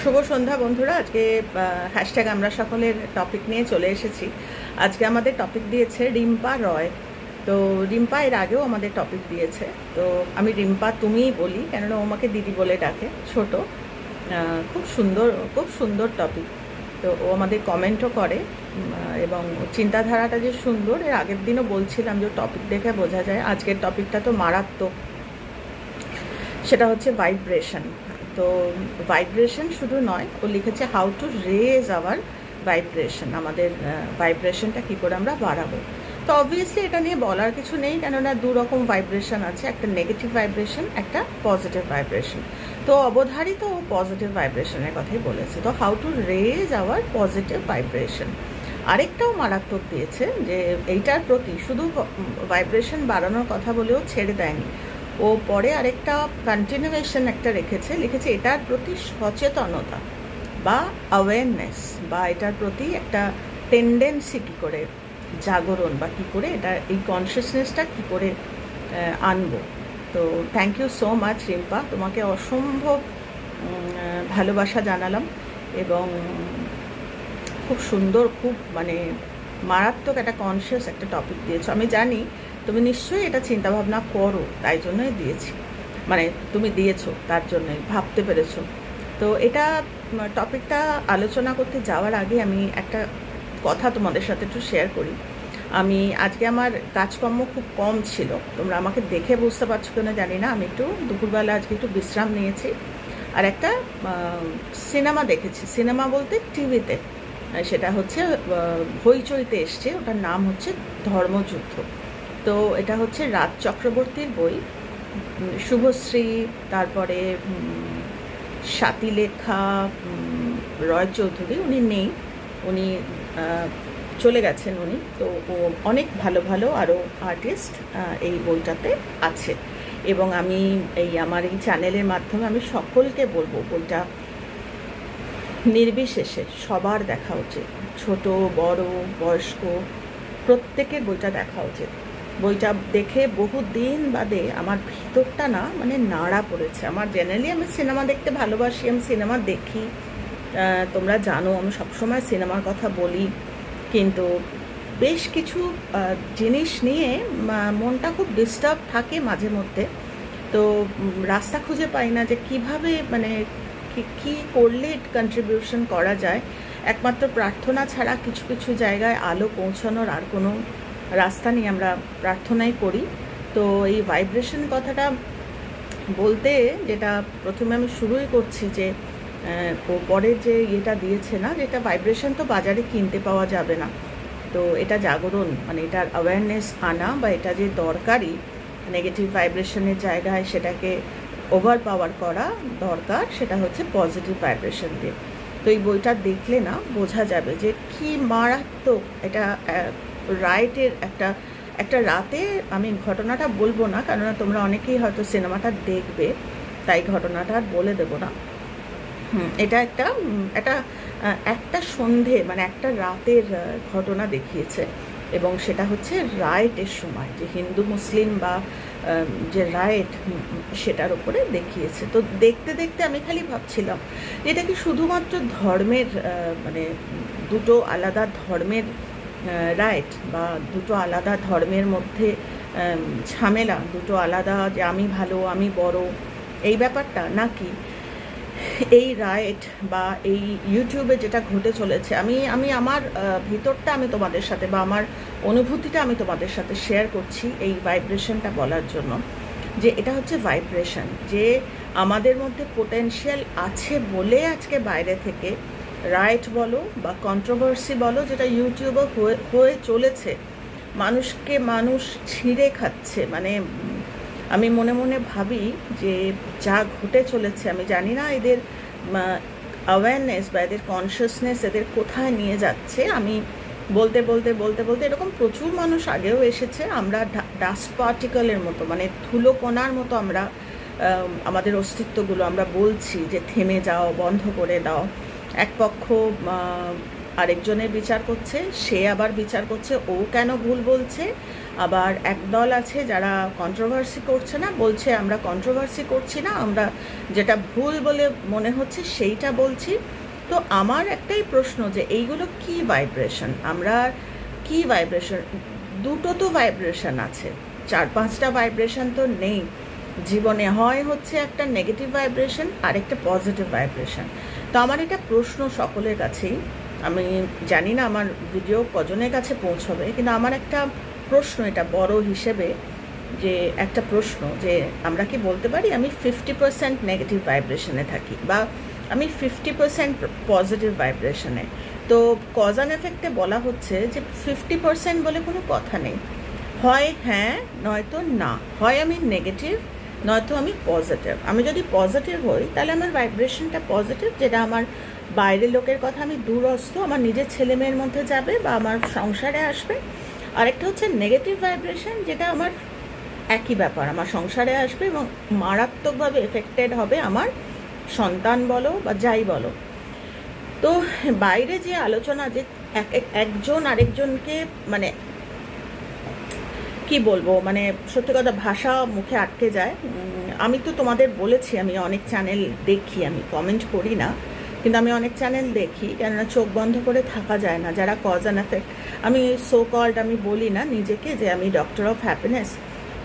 শুভ সন্ধ্যা বন্ধুরা। আজকে হ্যাশট্যাগ আমরা সকলের টপিক নিয়ে চলে এসেছি। আজকে আমাদের টপিক দিয়েছে রিম্পা রয়। তো রিম্পা এর আগেও আমাদের টপিক দিয়েছে, তো আমি রিম্পা তুমিই বলি, কেননা ও আমাকে দিদি বলে ডাকে, ছোট। খুব সুন্দর টপিক। তো ও আমাদের কমেন্টও করে এবং চিন্তাধারাটা যে সুন্দর, এর আগের দিনও বলছিলাম যে টপিক দেখে বোঝা যায়। আজকের টপিকটা তো মারাত্মক, সেটা হচ্ছে ভাইব্রেশন। তো ভাইব্রেশন শুধু নয়, ও লিখেছে how to raise our vibration, আমাদের ভাইব্রেশনটা কী করে আমরা বাড়াবো। তো অবভিয়াসলি এটা নিয়ে বলার কিছু নেই, কেননা দু রকম ভাইব্রেশন আছে, একটা নেগেটিভ ভাইব্রেশন, একটা পজিটিভ ভাইব্রেশন। তো অবধারিত ও পজিটিভ ভাইব্রেশনের কথাই বলেছে। তো how to raise our positive vibration. আরেকটাও মারাত্মক দিয়েছে, যে এইটার প্রতি শুধু ভাইব্রেশন বাড়ানোর কথা বলেও ছেড়ে দেয়নি, ও পরে আরেকটা কন্টিনিউয়েশন একটা লিখেছে এটার প্রতি সচেতনতা বা অ্যাওয়ারনেস, বা এটার প্রতি একটা টেন্ডেন্সি কী করে, জাগরণ, বা কী করে এটা, এই কনসিয়াসনেসটা কী করে আনবো। তো thank you so much Rimpa, তোমাকে অসম্ভব ভালোবাসা জানালাম। এবং খুব সুন্দর, খুব মারাত্মক একটা কনসিয়াস একটা টপিক দিয়েছো। আমি জানি তুমি নিশ্চয়ই এটা চিন্তাভাবনা করো, তাই জন্যই দিয়েছি, তুমি দিয়েছো তার জন্যই ভাবতে পেরেছো। তো এটা টপিকটা আলোচনা করতে যাওয়ার আগে আমি একটা কথা তোমাদের সাথে একটু শেয়ার করি। আমি আজকে আমার কাজকর্ম খুব কম ছিল, তোমরা আমাকে দেখে বুঝতে পারছো কিনা জানি না। আমি একটু দুপুরবেলা আজকে একটু বিশ্রাম নিয়েছি, আর একটা সিনেমা দেখেছি। সিনেমা বলতে টিভিতে, সেটা হচ্ছে হইচইতে এসছে, ওটার নাম হচ্ছে ধর্মযুদ্ধ। তো এটা হচ্ছে রাজ চক্রবর্তীর বই, শুভশ্রী, তারপরে স্বাতিলেখা রয় চৌধুরী, উনি নেই, উনি চলে গেছেন উনি। তো ও অনেক ভালো ভালো আরও আর্টিস্ট এই বইটাতে আছে, এবং আমি আমার এই চ্যানেলের মাধ্যমে আমি সকলকে বলবো বইটা নির্বিশেষে সবার দেখা উচিত, ছোট বড় বয়স্ক প্রত্যেকের বইটা দেখা উচিত। বইটা দেখে বহু দিন বাদে আমার ভিতরটা নাড়া পড়েছে। আমার জেনারেলি আমি সিনেমা দেখতে ভালোবাসি, আমি সিনেমা দেখি, তোমরা জানো আমি সবসময় সিনেমার কথা বলি, কিন্তু বেশ কিছু জিনিস নিয়ে মনটা খুব ডিস্টার্ব থাকে মাঝে মধ্যে। তো রাস্তা খুঁজে পাই না যে কীভাবে কী করলে কন্ট্রিবিউশন করা যায়। একমাত্র প্রার্থনা ছাড়া কিছু কিছু জায়গায় আলো পৌঁছানোর আর কোনো রাস্তা নেই, আমরা প্রার্থনাই করি। তো এই ভাইব্রেশন কথাটা বলতে, যেটা প্রথমে আমি শুরুই করছি, যে ও পরে যে এটা দিয়েছে না, যেটা ভাইব্রেশন তো বাজারে কিনতে পাওয়া যাবে না। তো এটা জাগরণ, এটার অ্যাওয়ারনেস আনা, বা এটা যে দরকারি নেগেটিভ ভাইব্রেশনের জায়গায় সেটাকে ওভার পাওয়ার করা দরকার, সেটা হচ্ছে পজিটিভ ভাইব্রেশন দিয়ে। তো এই বইটা দেখলে না বোঝা যাবে যে কি মারাত্মক এটা। রাইটের একটা রাতে, আমি ঘটনাটা বলবো না, কেননা তোমরা অনেকেই হয়তো সিনেমাটা দেখবে, তাই ঘটনাটা আর বলে দেবো না। এটা একটা সন্ধে, একটা রাতের ঘটনা দেখিয়েছে, এবং সেটা হচ্ছে রাইটের সময়, যে হিন্দু মুসলিম বা যে রাইট, সেটার উপরে দেখিয়েছে। তো দেখতে দেখতে আমি খালি ভাবছিলাম এটা কি শুধুমাত্র ধর্মের, দুটো আলাদা ধর্মের রাইট, বা দুটো আলাদা ধর্মের মধ্যে ঝামেলা, দুটো আলাদা, যে আমি ভালো আমি বড়, এই ব্যাপারটা, নাকি এই রাইট বা এই ইউটিউবে যেটা ঘটে চলেছে। আমি আমার ভিতরটা আমি তোমাদের সাথে, বা আমার অনুভূতিটা আমি তোমাদের সাথে শেয়ার করছি এই ভাইব্রেশনটা বলার জন্য, যে এটা হচ্ছে ভাইব্রেশন, যে আমাদের মধ্যে পোটেনশিয়াল আছে বলে আজকে বাইরে থেকে রাইট বলো বা কন্ট্রোভার্সি বলো, যেটা ইউটিউবে হয়ে চলেছে, মানুষকে মানুষ ছিঁড়ে খাচ্ছে। আমি মনে মনে ভাবি যে যা ঘটে চলেছে, আমি জানি না এদের অ্যাওয়ারনেস বা এদের কনসিয়াসনেস এদের কোথায় নিয়ে যাচ্ছে। আমি বলতে বলতে বলতে বলতে এরকম প্রচুর মানুষ আগেও এসেছে, আমরা ডাস্ট পার্টিকেলের মতো, ধুলো কণার মতো আমরা আমাদের অস্তিত্বগুলো আমরা বলছি যে থেমে যাও, বন্ধ করে দাও। এক পক্ষ আরেকজনের বিচার করছে, সে আবার বিচার করছে ও কেন ভুল বলছে, আবার একদল আছে যারা কন্ট্রোভার্সি করছে না, বলছে আমরা কন্ট্রোভার্সি করছি না, আমরা যেটা ভুল বলে মনে হচ্ছে সেইটা বলছি। তো আমার একটাই প্রশ্ন যে এইগুলো কি ভাইব্রেশন, আমরা কি ভাইব্রেশন, দুটো তো ভাইব্রেশন আছে, 4-5টা ভাইব্রেশন তো নেই জীবনে, হয় হচ্ছে একটা নেগেটিভ ভাইব্রেশন আর একটা পজিটিভ ভাইব্রেশন। তো আমার এটা প্রশ্ন সকলের কাছেই, আমি জানি না আমার ভিডিও কজনের কাছে পৌঁছবে, কিন্তু আমার একটা প্রশ্ন, এটা বড় হিসেবে যে একটা প্রশ্ন, যে আমরা কি বলতে পারি আমি 50% নেগেটিভ ভাইব্রেশনে থাকি বা আমি 50% পজিটিভ ভাইব্রেশনে? তো কজ অ্যান্ড এফেক্টে বলা হচ্ছে যে 50% বলে কোনো কথা নেই, হয় হ্যাঁ নয়তো না, হয় আমি নেগেটিভ নয়তো আমি পজিটিভ। আমি যদি পজিটিভ হই তাহলে আমার ভাইব্রেশনটা পজিটিভ, যেটা আমার বাইরের লোকের কথা আমি দূরস্থ, আমার নিজের ছেলে মেয়ের মধ্যে যাবে বা আমার সংসারে আসবে। আরেকটা হচ্ছে নেগেটিভ ভাইব্রেশন, যেটা আমার একই ব্যাপার, আমার সংসারে আসবে এবং মারাত্মকভাবে এফেক্টেড হবে আমার সন্তান বলো বা যাই বলো। তো বাইরে যে আলোচনা, যে একজন আরেকজনকে মানে কি বলবো, মানে সত্যি কথা ভাষা মুখে আটকে যায়। আমি তো তোমাদের বলেছি আমি অনেক চ্যানেল দেখি, আমি কমেন্ট করি না, কিন্তু আমি অনেক চ্যানেল দেখি, কেননা চোখ বন্ধ করে থাকা যায় না। যারা কজ অ্যান্ড এফেক্ট, আমি সো কল্ড, আমি বলি না নিজেকে যে আমি ডক্টর অফ হ্যাপিনেস,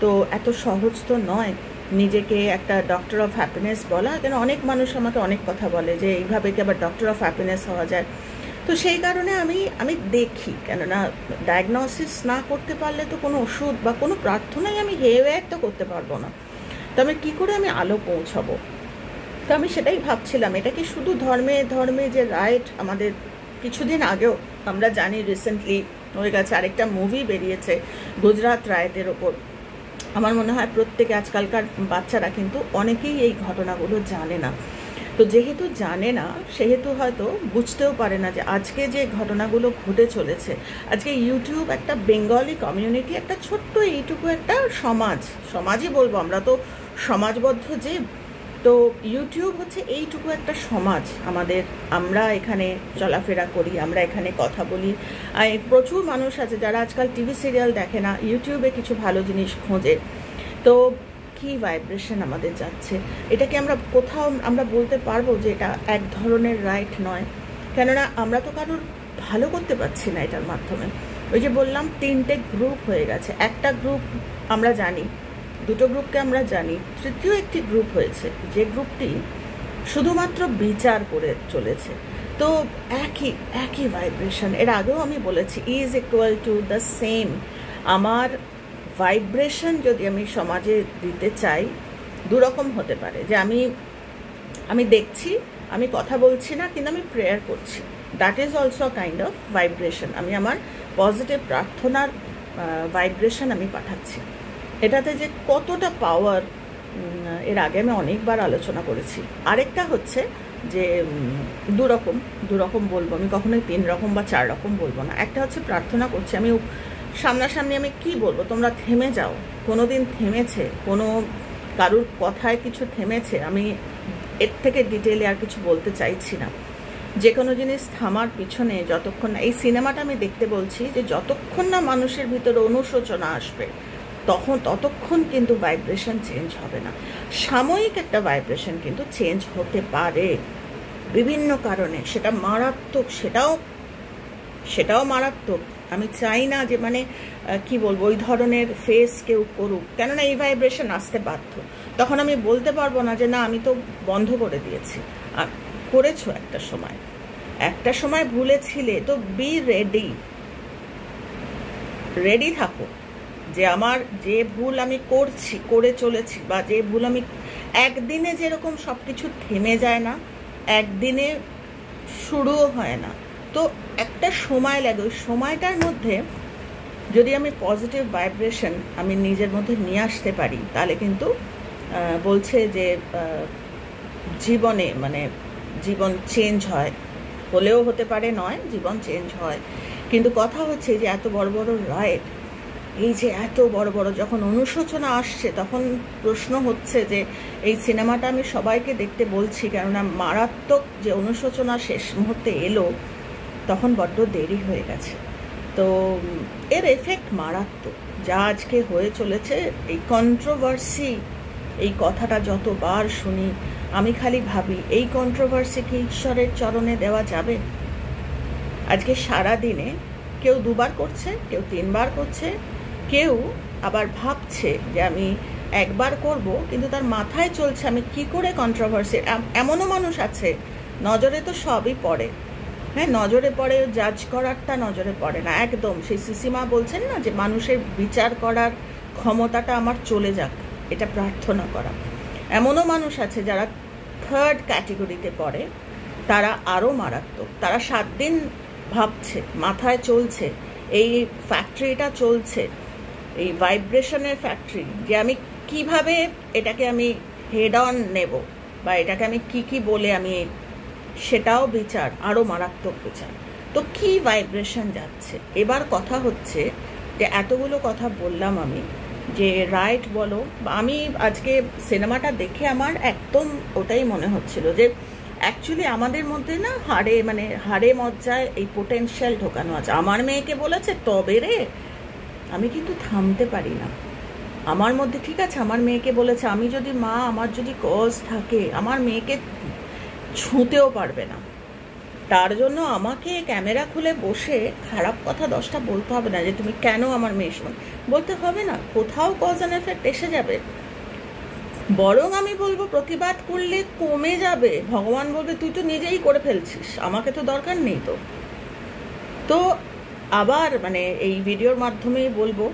তো এত সহজ তো নয় নিজেকে একটা ডক্টর অফ হ্যাপিনেস বলা, কেন অনেক মানুষ আমাকে অনেক কথা বলে যে এইভাবে কি আবার ডক্টর অফ হ্যাপিনেস হওয়া যায়। তো সেই কারণে আমি দেখি, কেননা ডায়াগনোসিস না করতে পারলে তো কোনো ওষুধ বা কোনো প্রার্থনাই আমি হেয়ে তো করতে পারবো না। তো আমি কী করে আমি আলো পৌঁছাবো? তো আমি সেটাই ভাবছিলাম, এটা কি শুধু ধর্মে ধর্মে যে রাইট, আমাদের কিছুদিন আগেও আমরা জানি রিসেন্টলি হয়ে গেছে আরেকটা মুভি বেরিয়েছে গুজরাট রাইটের ওপর। আমার মনে হয় প্রত্যেকে, আজকালকার বাচ্চারা কিন্তু অনেকেই এই ঘটনাগুলো জানে না। তো যেহেতু জানে না, সেহেতু হয়তো বুঝতেও পারে না যে আজকে যে ঘটনাগুলো ঘটে চলেছে, আজকে ইউটিউব একটা বেঙ্গলি কমিউনিটি, একটা ছোট্ট এইটুকু একটা সমাজই বলবো, আমরা তো সমাজবদ্ধ যে, তো ইউটিউব হচ্ছে এইটুকু একটা সমাজ আমাদের, আমরা এখানে চলাফেরা করি, আমরা এখানে কথা বলি। আর প্রচুর মানুষ আছে যারা আজকাল টিভি সিরিয়াল দেখে না, ইউটিউবে কিছু ভালো জিনিস খোঁজে। তো কি ভাইব্রেশন আমাদের যাচ্ছে, এটাকে আমরা কোথাও আমরা বলতে পারবো যে এটা এক ধরনের রাইট নয়, কেননা আমরা তো কারোর ভালো করতে পারছি না এটার মাধ্যমে। ওই যে বললাম 3টে গ্রুপ হয়ে গেছে, একটা গ্রুপ আমরা জানি, দুটো গ্রুপকে আমরা জানি, তৃতীয় একটি গ্রুপ হয়েছে যে গ্রুপটি শুধুমাত্র বিচার করে চলেছে। তো একই ভাইব্রেশন, এর আগেও আমি বলেছি, is equal to the same. আমার ভাইব্রেশন যদি আমি সমাজে দিতে চাই, দুরকম হতে পারে, যে আমি দেখছি, আমি কথা বলছি না, কিন্তু আমি প্রেয়ার করছি, that is also kind of vibration. আমি আমার পজিটিভ প্রার্থনার ভাইব্রেশন আমি পাঠাচ্ছি। এটাতে যে কতটা পাওয়ার, এর আগে আমি অনেকবার আলোচনা করেছি। আরেকটা হচ্ছে যে দুরকম বলবো, আমি কখনোই 3 রকম বা 4 রকম বলবো না। একটা হচ্ছে প্রার্থনা করছি, আমি সামনাসামনি আমি কি বলবো, তোমরা থেমে যাও। কোনো দিন থেমেছে, কোনো কারুর কথায় কিছু থেমেছে? আমি এর থেকে ডিটেলে আর কিছু বলতে চাইছি না। যে কোনো জিনিস থামার পিছনে যতক্ষণ না, এই সিনেমাটা আমি দেখতে বলছি, যে যতক্ষণ না মানুষের ভিতরে অনুশোচনা আসবে ততক্ষণ কিন্তু ভাইব্রেশন চেঞ্জ হবে না। সাময়িক একটা ভাইব্রেশন কিন্তু চেঞ্জ হতে পারে বিভিন্ন কারণে, সেটা মারাত্মক, সেটাও মারাত্মক। আমি চাই না যে মানে কি বলবো, ওই ধরনের ফেস কেউ করুক, কেননা এই ভাইব্রেশন আসতে বাধ্য। তখন আমি বলতে পারবো না যে না আমি তো বন্ধ করে দিয়েছি। আর করেছো একটা সময় ভুলেছিলে, তো বি রেডি থাকো যে আমার যে ভুল আমি করে চলেছি, বা যে ভুল আমি, একদিনে যেরকম সব কিছু থেমে যায় না, একদিনে শুরুও হয় না, তো একটা সময় লাগে। ওই সময়টার মধ্যে যদি আমি পজিটিভ ভাইব্রেশন আমি নিজের মধ্যে নিয়ে আসতে পারি, তাহলে কিন্তু বলছে যে জীবনে মানে জীবন চেঞ্জ হয়, হলেও হতে পারে নয়, জীবন চেঞ্জ হয়। কিন্তু কথা হচ্ছে যে এত বড় বড় রাইট, এই যে এত বড় বড় যখন অনুশোচনা আসছে, তখন প্রশ্ন হচ্ছে যে এই সিনেমাটা আমি সবাইকে দেখতে বলছি, কেননা মারাত্মক যে অনুশোচনা শেষ মুহূর্তে এলো, তখন বড্ড দেরি হয়ে গেছে। তো এর এফেক্ট মারাত্মক। যা আজকে হয়ে চলেছে, এই কন্ট্রোভার্সি, এই কথাটা যতবার শুনি আমি খালি ভাবি এই কন্ট্রোভার্সি কি ঈশ্বরের চরণে দেওয়া যাবে? আজকে সারা দিনে কেউ 2বার করছে, কেউ 3বার করছে, কেউ আবার ভাবছে যে আমি 1বার করব, কিন্তু তার মাথায় চলছে আমি কি করে কন্ট্রোভার্সি। এমনও মানুষ আছে, নজরে তো সবই পড়ে, হ্যাঁ নজরে পড়ে, জাজ করারটা নজরে পড়ে না একদম। সেই সিসিমা বলছেন না যে মানুষের বিচার করার ক্ষমতাটা আমার চলে যাক, এটা প্রার্থনা করা। এমনও মানুষ আছে যারা 3rd ক্যাটেগরিতে পড়ে, তারা আরও মারাত্মক। তারা 7 দিন ভাবছে, মাথায় চলছে, এই ফ্যাক্টরিটা চলছে, এই ভাইব্রেশনের ফ্যাক্টরি, যে আমি কিভাবে এটাকে আমি হেড অন নেব, বা এটাকে আমি কি বলে আমি, সেটাও বিচার, আরও মারাত্মক বিচার। তো কি ভাইব্রেশন যাচ্ছে এবার? কথা হচ্ছে যে এতগুলো কথা বললাম আমি, যে রাইট বলো, বা আমি আজকে সিনেমাটা দেখে আমার একদম ওটাই মনে হচ্ছিল যে অ্যাকচুয়ালি আমাদের মধ্যে না হাড়ে মজ্জায় এই পোটেনশিয়াল ঢোকানো আছে। আমার মেয়েকে বলেছে তবে রে, আমি কিন্তু থামতে পারি না আমার মধ্যে। ঠিক আছে, আমার মেয়েকে বলেছে, আমি যদি মা, আমার যদি কজ থাকে, আমার মেয়েকে ছুঁতেও পারবে না। তার জন্য আমাকে ক্যামেরা খুলে বসে খারাপ কথা 10টা বলতে হবে না, যে তুমি কেন আমার মেয়ে শোন, বলতে হবে না। কোথাও কজ অ্যান্ড এফেক্ট এসে যাবে, বরং আমি বলবো প্রতিবাদ করলে কমে যাবে। ভগবান বলবে তুই তো নিজেই করে ফেলছিস, আমাকে তো দরকার নেই। তো আবার এই ভিডিওর মাধ্যমেই বলবো,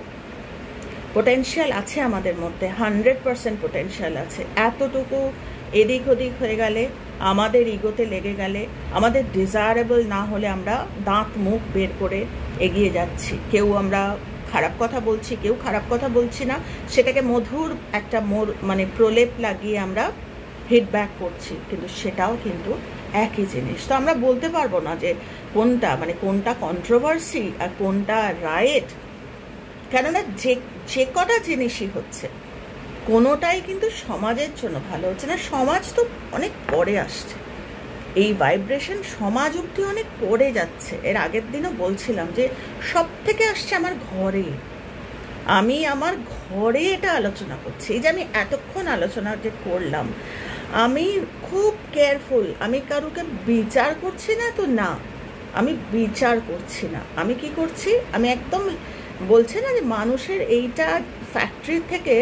পোটেনশিয়াল আছে আমাদের মধ্যে, 100% পোটেনশিয়াল আছে। এতটুকু এদিক ওদিক হয়ে গেলে, আমাদের ইগোতে লেগে গেলে, আমাদের ডিজায়ারেবল না হলে আমরা দাঁত মুখ বের করে এগিয়ে যাচ্ছি। কেউ আমরা খারাপ কথা বলছি, কেউ খারাপ কথা বলছি না, সেটাকে মধুর একটা প্রলেপ লাগিয়ে আমরা হিটব্যাক করছি, কিন্তু সেটাও কিন্তু একই জিনিস। তো আমরা বলতে পারবো না যে কোনটা কন্ট্রোভার্সি আর কোনটা রাইট, কেননা যে কটা জিনিসই হচ্ছে কোনোটাই কিন্তু সমাজের জন্য ভালো হচ্ছে না। সমাজ তো অনেক পরে আসছে, এই ভাইব্রেশন সমাজ অবধি অনেক পরে যাচ্ছে। এর আগের দিনও বলছিলাম যে সব থেকে আসছে আমার ঘরে। আমি আমার ঘরে এটা আলোচনা করছি, এই যে আমি এতক্ষণ আলোচনা যে করলাম, আমি খুব কেয়ারফুল। আমি কারুকে বিচার করছি না, তো না, আমি বিচার করছি না। আমি কি করছি, আমি একদম বলছে না যে মানুষের এইটা ফ্যাক্টরি থেকে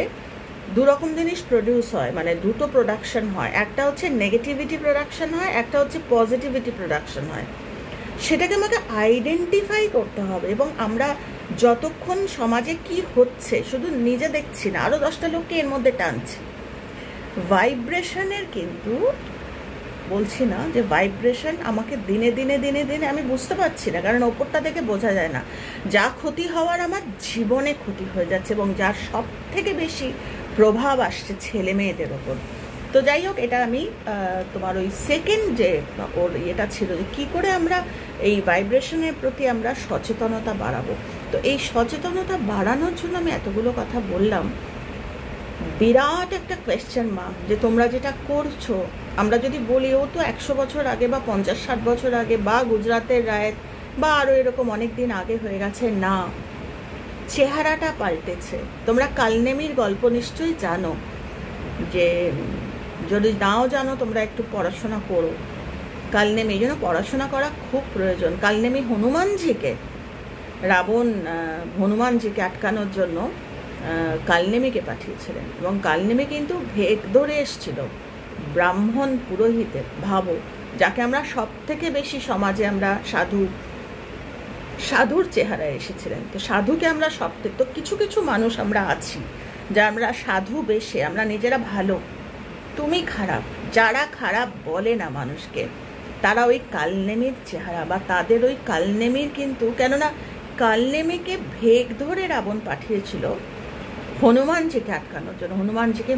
2 রকম জিনিস প্রডিউস হয়, 2টো প্রোডাকশন হয়। একটা হচ্ছে নেগেটিভিটি প্রোডাকশন হয়, একটা হচ্ছে পজিটিভিটি প্রোডাকশন হয়। সেটাকে আমাকে আইডেন্টিফাই করতে হবে। এবং আমরা যতক্ষণ সমাজে কি হচ্ছে শুধু নিজে দেখছি না, আরও 10টা লোককে এর মধ্যে টানছি। ভাইব্রেশনের কিন্তু বলছি না যে ভাইব্রেশন আমাকে দিনে দিনে দিনে দিনে আমি বুঝতে পারছি না, কারণ ওপরটা থেকে বোঝা যায় না। যা ক্ষতি হওয়ার আমার জীবনে ক্ষতি হয়ে যাচ্ছে, এবং যার সব থেকে বেশি প্রভাব আসছে ছেলে মেয়েদের ওপর। তো যাই হোক, এটা আমি তোমার ওই সেকেন্ড যে ওর ইয়েটা ছিল, যে কী করে আমরা এই ভাইব্রেশনের প্রতি আমরা সচেতনতা বাড়াবো। তো এই সচেতনতা বাড়ানোর জন্য আমি এতগুলো কথা বললাম। বিরাট একটা কোয়েশ্চেন মার্ক যে তোমরা যেটা করছো, আমরা যদি বলি ও তো 100 বছর আগে বা 50-60 বছর আগে, বা গুজরাটের রায়, বা আরও এরকম অনেক দিন আগে হয়ে গেছে, না, চেহারাটা পাল্টেছে। তোমরা কালনেমির গল্প নিশ্চয়ই জানো, যে যদি নাও জানো তোমরা একটু পড়াশোনা করো। কালনেমি, এই জন্য পড়াশোনা করা খুব প্রয়োজন। কালনেমি হনুমানজিকে, হনুমানজিকে আটকানোর জন্য কালনেমিকে পাঠিয়েছিলেন, এবং কালনেমি কিন্তু ভেগ ধরে এসছিল ব্রাহ্মণ পুরোহিতের। ভাবো, যাকে আমরা সব থেকে বেশি সমাজে আমরা সাধুর চেহারায় এসেছিলেন। তো সাধুকে আমরা সব থেকে, তো কিছু কিছু মানুষ আমরা আছি যা আমরা সাধু বেশে আমরা নিজেরা ভালো, তুমি খারাপ, যারা খারাপ বলে না মানুষকে, তারা ওই কালনেমির চেহারা, বা তাদের ওই কালনেমির কিন্তু, কেননা কালনেমিকে ভেগ ধরে রাবণ পাঠিয়েছিল হনুমানজিকে আটকানোর জন্য, হনুমানজিকে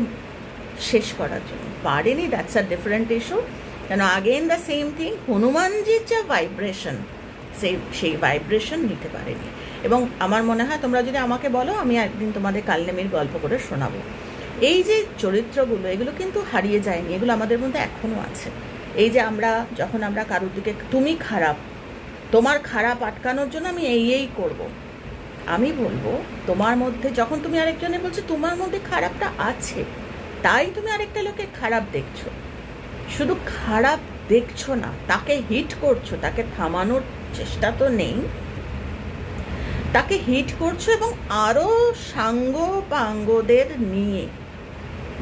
শেষ করার জন্য। পারেনি, দ্যাটস আ ডিফারেন্ট ইস্যু। কেন আগেন দ্য সেম থিং, হনুমানজির যা ভাইব্রেশন, সেই ভাইব্রেশন নিতে পারেনি। এবং আমার মনে হয় তোমরা যদি আমাকে বলো, আমি একদিন তোমাদের কালনেমির গল্প করে শোনাবো। এই যে চরিত্রগুলো, এগুলো কিন্তু হারিয়ে যায়নি, এগুলো আমাদের মধ্যে এখনও আছে। এই যে যখন আমরা কারোর দিকে তুমি খারাপ, তোমার খারাপ আটকানোর জন্য আমি এই করব, আমি বলবো তোমার মধ্যে, যখন তুমি আরেকজনে বলছো তোমার মধ্যে খারাপটা আছে, তাই তুমি আরেকটা লোকে খারাপ দেখছো। শুধু খারাপ দেখছো না, তাকে হিট করছো, তাকে থামানোর চেষ্টা তো নেই, তাকে হিট করছো এবং আরও সাঙ্গ পাঙ্গদের নিয়ে,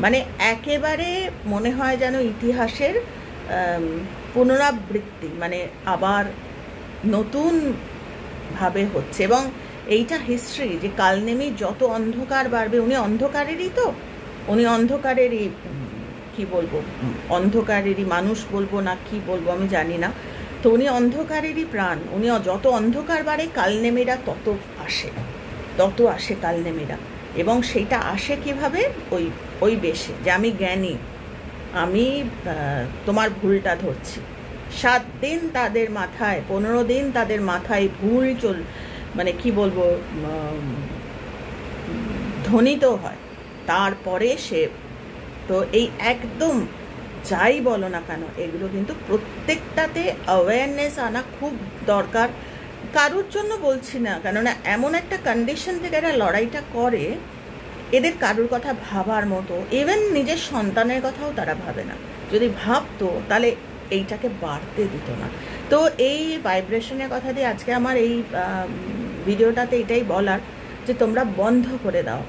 মানে একেবারে মনে হয় যেন ইতিহাসের পুনরাবৃত্তি, মানে আবার নতুনভাবে হচ্ছে। এবং এইটা হিস্ট্রি, যে কালনেমি যত অন্ধকার বাড়বে, উনি অন্ধকারেরই তো, উনি অন্ধকারেরই কি বলবো, অন্ধকারেরই মানুষ বলবো না কি বলবো আমি জানি না, তো উনি অন্ধকারেরই প্রাণ। উনি যত অন্ধকার বাড়ে কালনেমিরা তত আসে কালনেমিরা। এবং সেইটা আসে কিভাবে, ওই বেশে যে আমি জ্ঞানী, আমি তোমার ভুলটা ধরছি। 7 দিন তাদের মাথায়, 15 দিন তাদের মাথায় ভুল মানে কি বলবো, ধ্বনিত হয়। তারপরে সে তো এই একদম যাই বলো না কেন, এগুলো কিন্তু প্রত্যেকটাতে অ্যাওয়ারনেস আনা খুব দরকার। কারোর জন্য বলছি না, কেননা এমন একটা কন্ডিশন থেকে এরা লড়াইটা করে, এদের কারোর কথা ভাবার মতো, ইভেন নিজের সন্তানের কথাও তারা ভাবে না। যদি ভাবতো তাহলে এইটাকে বাড়তে দিত না। তো এই ভাইব্রেশনের কথা দিয়ে আজকে আমার এই ভিডিওটাতে এটাই বলার, যে তোমরা বন্ধ করে দাও,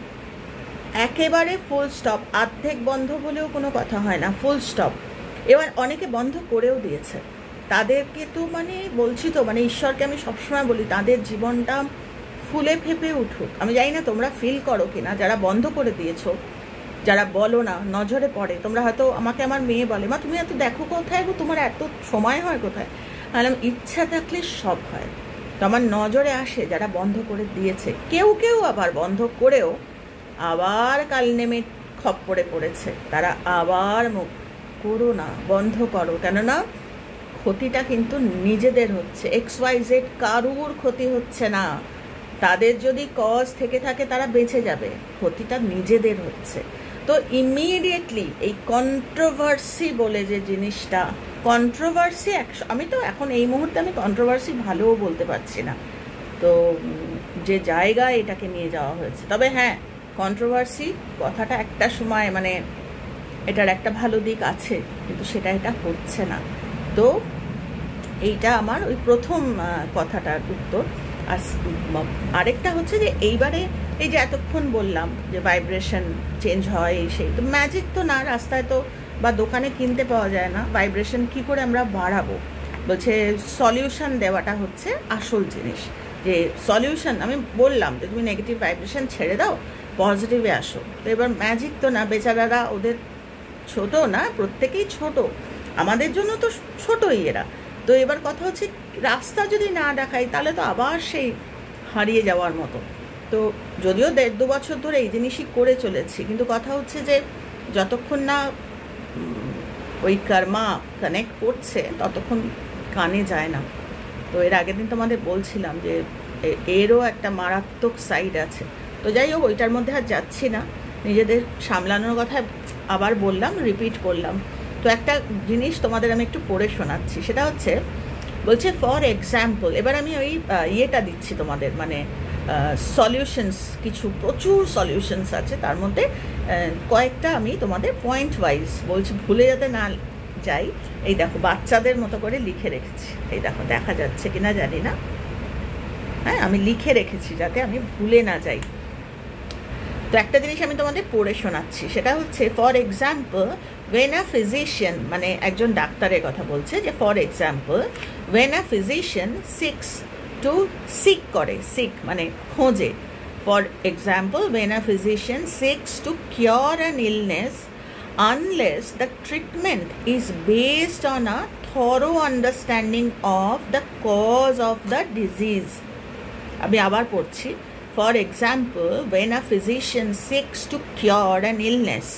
একেবারে ফুল স্টপ। অর্ধেক বন্ধ বলেও কোনো কথা হয় না, ফুল স্টপ। এবার অনেকে বন্ধ করেও দিয়েছে, তাদেরকে তো মানে বলছি তো, মানে ঈশ্বরকে আমি সবসময় বলি তাদের জীবনটা ফুলে ফেপে উঠুক। আমি জানি না তোমরা ফিল করো কিনা, যারা বন্ধ করে দিয়েছো, যারা বলো না, নজরে পড়ে। তোমরা হয়তো, আমাকে আমার মেয়ে বলে, মা তুমি এত দেখো কোথায় গো, তোমার এত সময় হয় কোথায়? বললাম ইচ্ছা থাকলে সব হয়। তো আমার নজরে আসে যারা বন্ধ করে দিয়েছে। কেউ আবার বন্ধ করেও আবার কাল নেমে খপ্পরে পড়েছে, তারা আবার মুখ করো না, বন্ধ করো। কেননা ক্ষতিটা কিন্তু নিজেদের হচ্ছে, XYZ কারুর ক্ষতি হচ্ছে না। তাদের যদি কজ থেকে থাকে তারা বেঁচে যাবে, ক্ষতিটা নিজেদের হচ্ছে। তো ইমিডিয়েটলি এই কন্ট্রোভার্সি বলে যে জিনিসটা, কন্ট্রোভার্সি, আমি তো এখন এই মুহূর্তে আমি কন্ট্রোভার্সি ভালোও বলতে পারছি না, তো যে জায়গায় এটাকে নিয়ে যাওয়া হয়েছে। তবে হ্যাঁ, কন্ট্রোভার্সি কথাটা একটা সময়, মানে এটার একটা ভালো দিক আছে, কিন্তু সেটা এটা হচ্ছে না। তো এইটা আমার ওই প্রথম কথাটার উত্তর। আর আরেকটা হচ্ছে যে এইবারে এই যে এতক্ষণ বললাম যে ভাইব্রেশন চেঞ্জ হয়, সেই তো ম্যাজিক তো না, রাস্তায় তো বা দোকানে কিনতে পাওয়া যায় না। ভাইব্রেশন কি করে আমরা বাড়াবো, বলছে সলিউশন দেওয়াটা হচ্ছে আসল জিনিস। যে সলিউশন, আমি বললাম যে তুমি নেগেটিভ ভাইব্রেশন ছেড়ে দাও, পজিটিভে আসো। তো এবার ম্যাজিক তো না, বেচারারা ওদের ছোট না, প্রত্যেকেই ছোট, আমাদের জন্য তো ছোটই এরা। তো এবার কথা হচ্ছে রাস্তা যদি না দেখাই তাহলে তো আবার সেই হারিয়ে যাওয়ার মতো। তো যদিও 1.5-2 বছর ধরে এই জিনিসই করে চলেছি, কিন্তু কথা হচ্ছে যে যতক্ষণ না ওই কর্মা কানেক্ট করছে ততক্ষণ কানে যায় না। তো এর আগের দিন তোমাদের বলছিলাম যে এরও একটা মারাত্মক সাইড আছে। তো যাই হোক, ওইটার মধ্যে আর যাচ্ছি না, নিজেদের সামলানোর কথা আবার বললাম, রিপিট করলাম। তো একটা জিনিস তোমাদের আমি একটু পড়ে শোনাচ্ছি, সেটা হচ্ছে, বলছে ফর এক্সাম্পল, এবার আমি ওই ইয়েটা দিচ্ছি তোমাদের, মানে সলিউশনস, কিছু প্রচুর সলিউশনস আছে, তার মধ্যে কয়েকটা আমি তোমাদের পয়েন্ট ওয়াইজ বলছি, ভুলে যাতে না যাই। এই দেখো, বাচ্চাদের মতো করে লিখে রেখেছি, এই দেখো দেখা যাচ্ছে কিনা জানি না, হ্যাঁ আমি লিখে রেখেছি যাতে আমি ভুলে না যাই। তো একটা জিনিস আমি তোমাদের পড়ে শোনাচ্ছি, সেটা হচ্ছে for example when a physician, মানে একজন ডাক্তারের কথা বলছে, যে for example when a physician seek করে, seek মানে খোঁজে, for example when a physician seeks to cure an illness unless the treatment is based on a thorough understanding of the cause of the disease. আমি আবার পড়ছি, for example when a physician seeks to cure an illness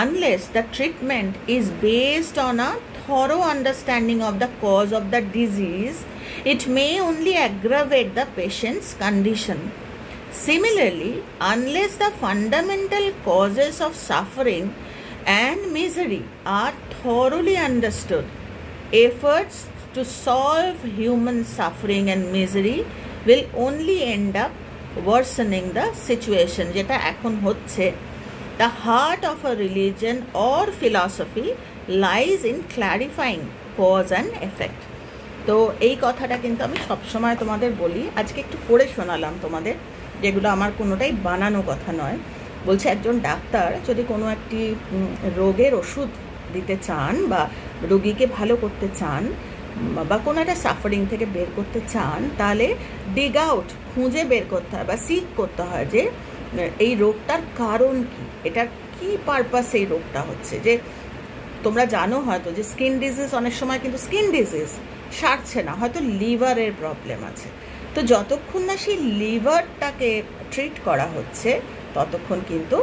unless the treatment is based on a thorough understanding of the cause of the disease, it may only aggravate the patient's condition. Similarly, unless the fundamental causes of suffering and misery are thoroughly understood, efforts to solve human suffering and misery will only end up worsening the situation, যেটা এখন হচ্ছে। The heart of a religion or philosophy lies in clarifying cause and effect. তো এই কথাটা কিন্তু আমি সবসময় তোমাদের বলি, আজকে একটু পড়ে শোনালাম তোমাদের, যেগুলো আমার কোনোটাই বানানো কথা নয়। বলছে একজন ডাক্তার যদি কোনো একটি রোগের ওষুধ দিতে চান বা রোগীকে ভালো করতে চান বা কোনো একটা সাফারিং থেকে বের করতে চান, তাহলে ডিগ আউট, খুঁজে বের করতে হয় বা সিক করতে হয় যে এই রোগটার কারণ কি, এটার কি পারপাস এই রোগটা হচ্ছে। যে তোমরা জানো হয়তো যে স্কিন ডিজিজ, অনেক সময় কিন্তু স্কিন ডিজিজ সারছে না, হয়তো লিভারের প্রবলেম আছে। তো যতক্ষণ না সেই লিভারটাকে ট্রিট করা হচ্ছে ততক্ষণ কিন্তু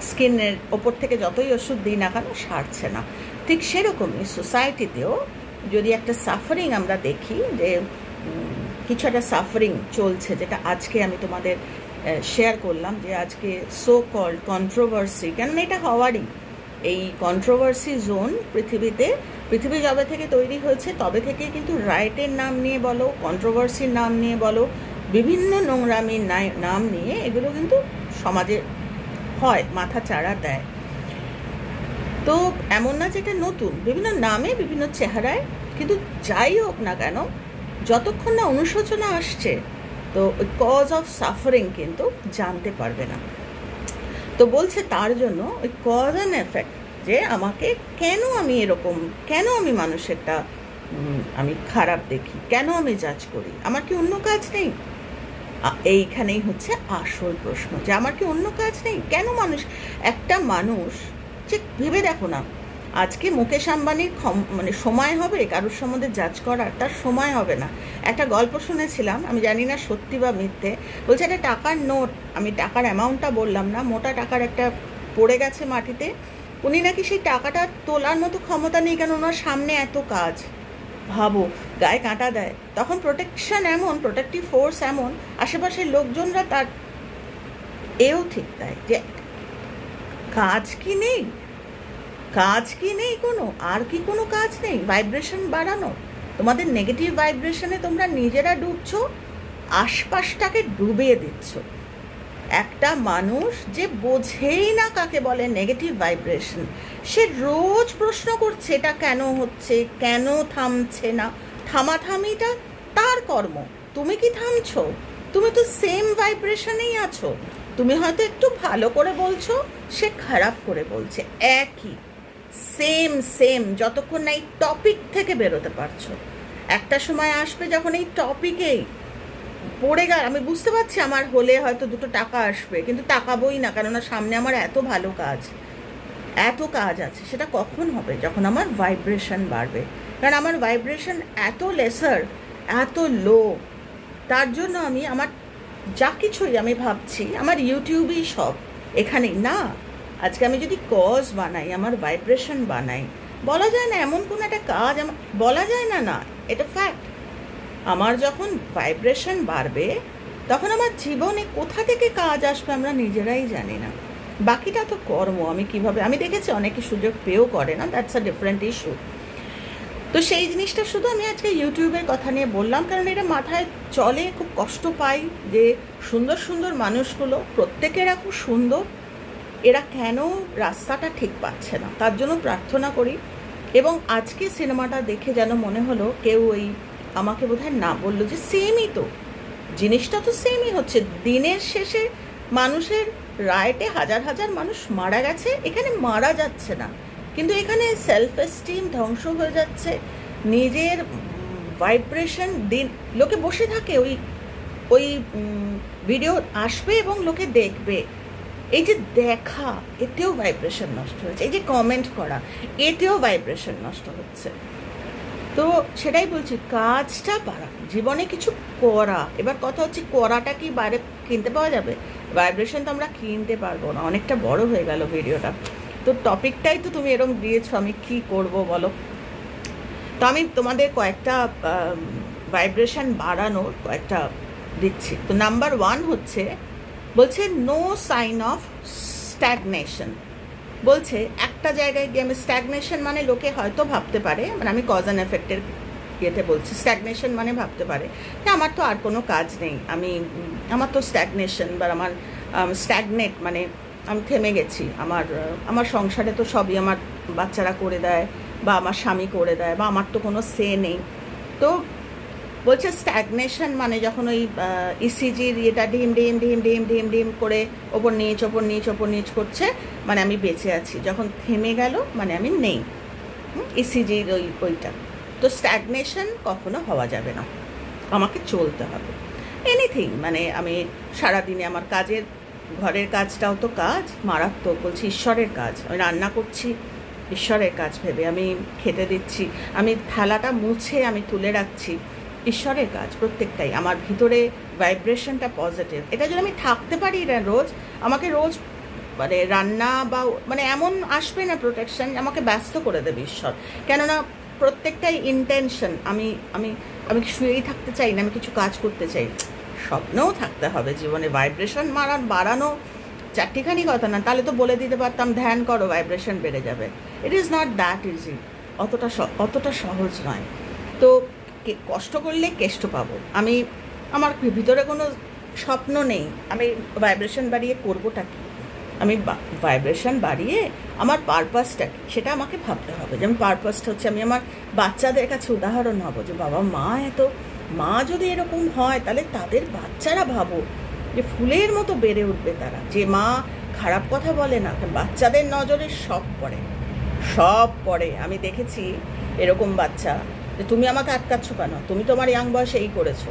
স্কিনের ওপর থেকে যতই ওষুধ দিই না কেন সারছে না। ঠিক সেরকমই সোসাইটিতেও যদি একটা সাফারিং আমরা দেখি, যে কিছু একটা সাফারিং চলছে, যেটা আজকে আমি তোমাদের শেয়ার করলাম, যে আজকে সো কল্ড কন্ট্রোভার্সি, কেননা এটা হওয়ারই, এই কন্ট্রোভার্সি জোন পৃথিবী যবে থেকে তৈরি হয়েছে তবে থেকে কিন্তু রাইটের নাম নিয়ে বলো, কন্ট্রোভার্সির নাম নিয়ে বলো, বিভিন্ন নোংরামির নাম নিয়ে এগুলো কিন্তু সমাজে হয়, মাথা চাড়া দেয়। তো এমন না যে এটা নতুন, বিভিন্ন নামে বিভিন্ন চেহারায়, কিন্তু যাই হোক না কেন, যতক্ষণ না অনুশোচনা আসছে তো ওই কজ অফ সাফারিং কিন্তু জানতে পারবে না। তো বলছে তার জন্য ওই কজ অ্যান্ড এফেক্ট, যে আমাকে কেন আমি এরকম, কেন আমি মানুষেরটা আমি খারাপ দেখি, কেন আমি জাজ করি, আমার কি অন্য কাজ নেই? এইখানেই হচ্ছে আসল প্রশ্ন, যে আমার কি অন্য কাজ নেই? কেন একটা মানুষ, যে ভেবে দেখো না, আজকে মুকেশ আম্বানির মানে সময় হবে কারোর সম্বন্ধে জাজ করার? তার সময় হবে না। একটা গল্প শুনেছিলাম, আমি জানি না সত্যি বা মিথ্যে, বলছে একটা টাকার নোট, আমি টাকার অ্যামাউন্টটা বললাম না, মোটা টাকার একটা পড়ে গেছে মাটিতে, উনি নাকি সেই টাকাটা তোলার মতো ক্ষমতা নেই, কেন ওনার সামনে এত কাজ। ভাবো, গায়ে কাঁটা দেয়। তখন প্রোটেকশন এমন, প্রোটেক্টিভ ফোর্স এমন, আশেপাশের লোকজনরা তার এও ঠিক তাই, যে কাজ কি নেই, কাজ কি নেই কোনো, আর কি কোনো কাজ নেই? ভাইব্রেশন বাড়ানো, তোমাদের নেগেটিভ ভাইব্রেশনে তোমরা নিজেরা ডুবছো, আশপাশটাকে ডুবিয়ে দিচ্ছ। একটা মানুষ যে বোঝেই না কাকে বলে নেগেটিভ ভাইব্রেশন, সে রোজ প্রশ্ন করছে এটা কেন হচ্ছে, কেন থামছে না। থামাথামিটা তার কর্ম, তুমি কি থামছো? তুমি তো সেম ভাইব্রেশনেই আছো। তুমি হয়তো একটু ভালো করে বলছো, সে খারাপ করে বলছে, একই সেম যতক্ষণ না এই টপিক থেকে বেরোতে পারছো। একটা সময় আসবে যখন এই টপিকেই পড়ে গেল, আমি বুঝতে পারছি আমার হলে হয়তো দুটো টাকা আসবে, কিন্তু তাকাবোই না, কেননা সামনে আমার এত ভালো কাজ, এত কাজ আছে। সেটা কখন হবে? যখন আমার ভাইব্রেশন বাড়বে। কারণ আমার ভাইব্রেশন এত লেসার, এত লো, তার জন্য আমি আমার যা কিছুই আমি ভাবছি আমার ইউটিউবেই সব, এখানেই না। আজকে আমি যদি কজ বানাই, আমার ভাইব্রেশন বানাই, বলা যায় না এমন কোনো একটা কাজ আমার বলা যায় না, না, এটা ফ্যাক্ট। আমার যখন ভাইব্রেশন বাড়বে তখন আমার জীবনে কোথা থেকে কাজ আসবে আমরা নিজেরাই জানি না। বাকিটা তো কর্ম। আমি কিভাবে, আমি দেখেছি অনেকে সুযোগ পেয়েও করে না, দ্যাটস আ ডিফারেন্ট ইস্যু। তো সেই জিনিসটা শুধু আমি আজকে ইউটিউবের কথা নিয়ে বললাম, কারণ এটা মাথায় চলে, খুব কষ্ট পাই যে সুন্দর সুন্দর মানুষগুলো, প্রত্যেকেরা খুব সুন্দর, এরা কেন রাস্তাটা ঠিক পাচ্ছে না। তার জন্য প্রার্থনা করি। এবং আজকে সিনেমাটা দেখে যেন মনে হলো কেউ ওই আমাকে বোধহয় না বললো যে সেমই তো, জিনিসটা তো সেমই হচ্ছে। দিনের শেষে মানুষের রায়টে হাজার হাজার মানুষ মারা গেছে, এখানে মারা যাচ্ছে না, কিন্তু এখানে সেলফ এস্টিম ধ্বংস হয়ে যাচ্ছে, নিজের ভাইব্রেশন দিন, লোকে বসে থাকে, ওই ভিডিও আসবে এবং লোকে দেখবে, এই যে দেখা, এতেও ভাইব্রেশন নষ্ট হচ্ছে, এই যে কমেন্ট করা, এতেও ভাইব্রেশন নষ্ট হচ্ছে। তো সেটাই বলছি, কাজটা বাড়া, জীবনে কিছু করা। এবার কথা হচ্ছে করাটা কি বাইরে কিনতে পাওয়া যাবে? ভাইব্রেশন তো আমরা কিনতে পারবো না। অনেকটা বড় হয়ে গেল ভিডিওটা, তো টপিকটাই তো তুমি এরকম দিয়েছো, আমি কি করব বলো। তো আমি তোমাদের কয়েকটা ভাইব্রেশন বাড়ানোর কয়েকটা দিচ্ছি। তো নাম্বার 1 হচ্ছে, বলছে নো সাইন অফ স্ট্যাগনেশন। বলছে একটা জায়গায় গিয়ে, আমি স্ট্যাগনেশন মানে লোকে হয়তো ভাবতে পারে, মানে আমি কজ অ্যান্ড এফেক্টের ইয়েতে বলছি, স্ট্যাগনেশন মানে ভাবতে পারে যে আমার তো আর কোনো কাজ নেই, আমার তো স্ট্যাগনেশন বা আমার স্ট্যাগনেট মানে আমি থেমে গেছি, আমার সংসারে তো সবই আমার বাচ্চারা করে দেয় বা আমার স্বামী করে দেয় বা আমার তো কোনো সে নেই। তো বলছে স্ট্যাগনেশন মানে যখন ওই ইসিজির ইয়েটা ঢিম ঢিম ঢিম ঢিম ঢিম ঢিম করে ওপর নিচ ওপর নিচ ওপর নিচ করছে, মানে আমি বেঁচে আছি। যখন থেমে গেল মানে আমি নেই, ইসিজির ওইটা। তো স্ট্যাগনেশন কখনো হওয়া যাবে না, আমাকে চলতে হবে। এনিথিং মানে আমি সারাদিনে আমার ঘরের কাজটাও তো কাজ, মারাত্মক বলছি, ঈশ্বরের কাজ। আমি রান্না করছি ঈশ্বরের কাজ ভেবে, আমি খেতে দিচ্ছি, আমি থালাটা মুছে আমি তুলে রাখছি, ঈশ্বরের কাজ প্রত্যেকটাই। আমার ভিতরে ভাইব্রেশনটা পজিটিভ, এটা যদি আমি থাকতে পারি না রোজ, আমাকে রোজ মানে রান্না বা মানে এমন আসবে না প্রোটেকশন, আমাকে ব্যস্ত করে দেবে ঈশ্বর। কেননা প্রত্যেকটাই ইন্টেনশন। আমি আমি আমি শুয়েই থাকতে চাই না, আমি কিছু কাজ করতে চাই। স্বপ্নও থাকতে হবে জীবনে, ভাইব্রেশন বাড়ানো চারটিখানি কথা না। তাহলে তো বলে দিতে পারতাম ধ্যান করো, ভাইব্রেশন বেড়ে যাবে। It is not that easy, অতটা সহজ নয়। তো কষ্ট করলে কেষ্ট পাবো। আমার ভিতরে কোনো স্বপ্ন নেই, আমি ভাইব্রেশন বাড়িয়ে করবোটা কি? আমি ভাইব্রেশন বাড়িয়ে আমার পারপাসটা কি সেটা আমাকে ভাবতে হবে। যেমন পারপাসটা হচ্ছে আমি আমার বাচ্চাদের কাছে উদাহরণ হব যে বাবা মা যদি এরকম হয় তাহলে তাদের বাচ্চারা ভাবো যে ফুলের মতো বেড়ে উঠবে তারা। যে মা খারাপ কথা বলে না, বাচ্চাদের নজরে সব পড়ে। আমি দেখেছি এরকম বাচ্চা যে তুমি আমাকে আটকাচ্ছ কেন, তুমি তোমার ইয়াং বয়সে এই করেছো,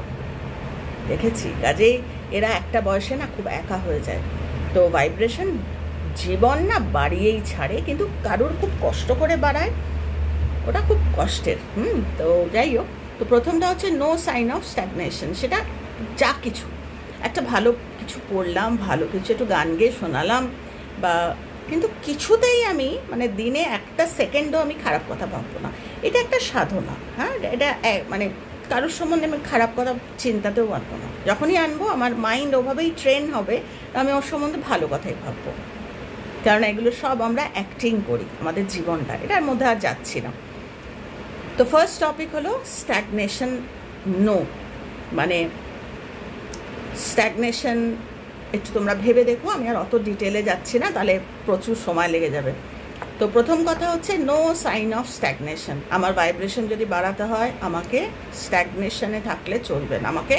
দেখেছি। কাজেই এরা একটা বয়সে না খুব একা হয়ে যায়। তো ভাইব্রেশন জীবন না বাড়িয়েই ছাড়ে, কিন্তু কারোর খুব কষ্ট করে বাড়ায়, ওটা খুব কষ্টের। তো যাই হোক, তো প্রথমটা হচ্ছে নো সাইন অফ স্ট্যাগনেশন। সেটা যা কিছু একটা ভালো কিছু পড়লাম, ভালো কিছু একটু গান গেয়ে শোনালাম, বা কিন্তু কিছুতেই আমি মানে দিনে একটা সেকেন্ডও আমি খারাপ কথা ভাববো না। এটা একটা সাধনা। হ্যাঁ, এটা মানে কারোর সম্বন্ধে আমি খারাপ কথা চিন্তাতেও আনবো না। যখনই আনবো আমার মাইন্ড ওভাবেই ট্রেন হবে, আমি ওর সম্বন্ধে ভালো কথাই ভাববো। কারণ এগুলো সব আমরা অ্যাক্টিং করি আমাদের জীবনটা, এটার মধ্যে আর যাচ্ছি না। তো ফার্স্ট টপিক হলো স্ট্যাগনেশন নো। মানে স্ট্যাগনেশন একটু তোমরা ভেবে দেখো, আমি আর অত ডিটেলে যাচ্ছি না, তাহলে প্রচুর সময় লেগে যাবে। তো প্রথম কথা হচ্ছে নো সাইন অফ স্ট্যাগনেশন। আমার ভাইব্রেশন যদি বাড়াতে হয়, আমাকে স্ট্যাগনেশনে থাকলে চলবে না, আমাকে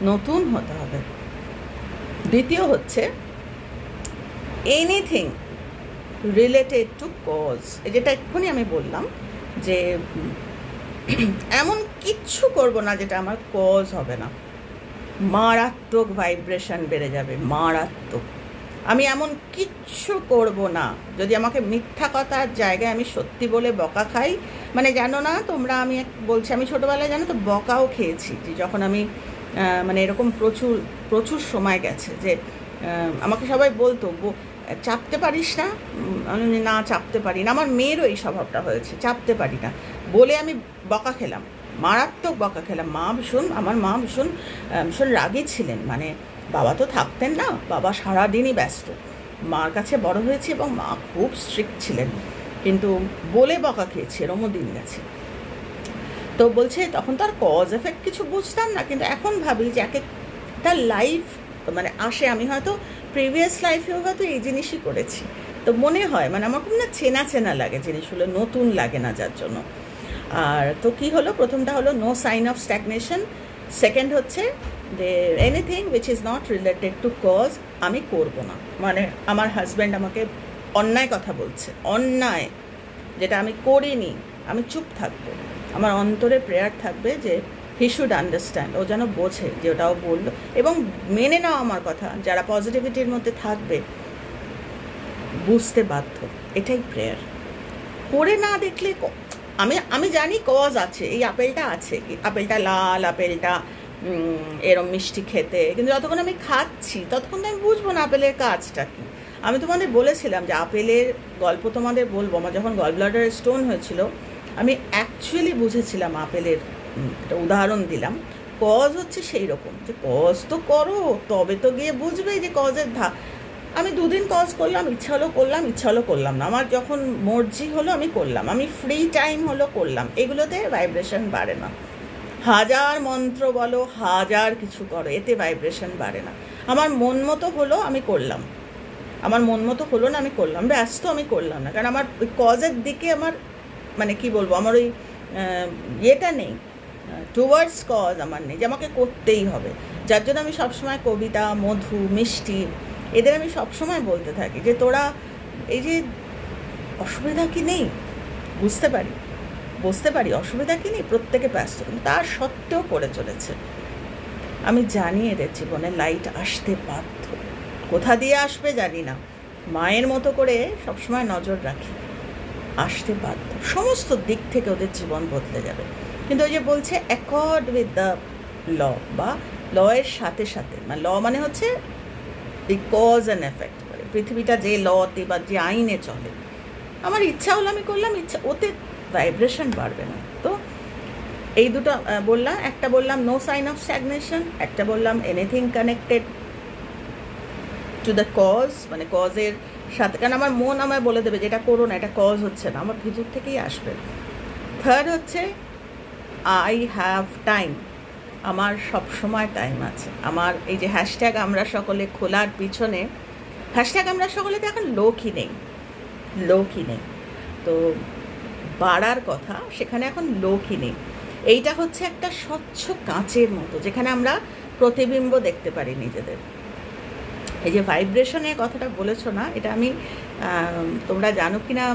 নতুন হতে হবে। দ্বিতীয় হচ্ছে এনিথিং রিলেটেড টু কজ, যেটা এক্ষুনি আমি বললাম যে এমন কিচ্ছু করব না যেটা আমার কজ হবে না। মারাত্মক ভাইব্রেশন বেড়ে যাবে, মারাত্মক। আমি এমন কিচ্ছু করব না যদি আমাকে মিথ্যা কথার জায়গায় আমি সত্যি বলে বকা খাই। মানে জানো না তোমরা, আমি বলছি, আমি ছোটোবেলায় জানো তো বকাও খেয়েছি। যে যখন আমি মানে এরকম প্রচুর সময় গেছে যে আমাকে সবাই বলতো চাপতে পারিস না, আমি না চাপতে পারি না। আমার মেয়েরও এই স্বভাবটা হয়েছে, চাপতে পারি না বলে আমি বকা খেলাম, মারাত্মক বকা খেলাম। আমার মা ভীষণ রাগী ছিলেন। মানে বাবা তো থাকতেন না, বাবা সারাদিনই ব্যস্ত। মার কাছে বড় হয়েছি এবং মা খুব স্ট্রিক্ট ছিলেন, কিন্তু বলে বকা খেয়েছি, এরমও দিন গেছে। তো বলছে তখন তো আর কজ এফেক্ট কিছু বুঝতাম না, কিন্তু এখন ভাবি যে একটা লাইফ মানে আসে, আমি হয়তো প্রিভিয়াস লাইফেও হয়তো এই জিনিসই করেছি। তো মনে হয় মানে আমার খুব না চেনা লাগে জিনিসগুলো, নতুন লাগে না যার জন্য। আর তো কী হলো, প্রথমটা হলো no sign of stagnation. Second হচ্ছে যে anything which is not related to cause আমি করব না। মানে আমার হাজব্যান্ড আমাকে অন্যায় কথা বলছে, অন্যায় যেটা আমি করিনি, আমি চুপ থাকবো। আমার অন্তরে প্রেয়ার থাকবে যে হি শুড আন্ডারস্ট্যান্ড, ও যেন বোঝে যে ওটাও বললো, এবং মেনে নাও আমার কথা। যারা পজিটিভিটির মধ্যে থাকবে বুঝতে বাধ্য, এটাই প্রেয়ার। করে না দেখলে আমি জানি কজ আছে, এই আপেলটা আছে, আপেলটা লাল, আপেলটা এরম মিষ্টি খেতে, কিন্তু যতক্ষণ আমি খাচ্ছি ততক্ষণ তো আমি বুঝবো না আপেলের কাজটা কি। আমি তোমাদের বলেছিলাম যে আপেলের গল্প তোমাদের বলবো। আমার যখন গল ব্লাডার স্টোন হয়েছিল, আমি অ্যাকচুয়ালি বুঝেছিলাম আপেলের, একটা উদাহরণ দিলাম। কজ হচ্ছে সেই রকম যে কজ তো করো, তবে তো গিয়ে বুঝবে যে কজের আমি 2 দিন কজ করলাম, ইচ্ছা হলো করলাম, ইচ্ছা হলো করলাম না। আমার যখন মর্জি হলো আমি করলাম, আমি ফ্রি টাইম হলো করলাম। এগুলোতে ভাইব্রেশন বাড়ে না, হাজার মন্ত্র বলো, হাজার কিছু করো, এতে ভাইব্রেশন বাড়ে না। আমার মন মতো হলো, আমি করলাম, আমার মন মতো হলো না, আমি করলাম, ব্যস্ত আমি করলাম না, কারণ আমার ওই কজের দিকে আমার মানে কি বলবো, আমার ওই ইয়েটা নেই, টুয়ার্ডস কজ আমার নেই যে আমাকে করতেই হবে। যার জন্য আমি সবসময় কবিতা, মধু, মিষ্টি এদের আমি সবসময় বলতে থাকি যে তোরা এই যে অসুবিধা কি নেই, বুঝতে পারি অসুবিধা কি নেই, প্রত্যেকে ব্যস্ত, কিন্তু তার সত্ত্বেও করে চলেছে। আমি জানি এদের জীবনে লাইট আসতে বাধ্য, কোথা দিয়ে আসবে জানি না, মায়ের মতো করে সবসময় নজর রাখি, আসতে বাধ্য, সমস্ত দিক থেকে ওদের জীবন বদলে যাবে। কিন্তু ওই যে বলছে অ্যাকর্ড উইথ দ্য ল, বা লয়ের সাথে সাথে, মানে ল মানে হচ্ছে দি কজ অ্যান্ড এফেক্ট, মানে পৃথিবীটা যে লতে বা যে আইনে চলে, আমার ইচ্ছা হলো আমি করলাম, ইচ্ছা, ওতে ভাইব্রেশন বাড়বে না। তো এই দুটো বললাম, একটা বললাম নো সাইন অফ স্ট্যাগনেশন, একটা বললাম anything connected to the cause, মানে কজের সাথে, কারণ আমার মন আমায় বলে দেবে যে এটা করো না, এটা কজ হচ্ছে না, আমার ভিতর থেকেই আসবে। থার্ড হচ্ছে আই হ্যাভ টাইম, আমার সব সময় টাইম আছে। আমার এই যে হ্যাশট্যাগ আমরা সকলে খোলার পিছনে, হ্যাশট্যাগ আমরা সকলে তো এখন লোকই নেই, তো বাড়ার কথা, সেখানে এখন লোকই নেই। এইটা হচ্ছে একটা স্বচ্ছ কাঁচের মতো, যেখানে আমরা প্রতিবিম্ব দেখতে পারি নিজেদের। এই যে ভাইব্রেশনের কথাটা বলেছো না, এটা আমি তোমরা জানো কি না,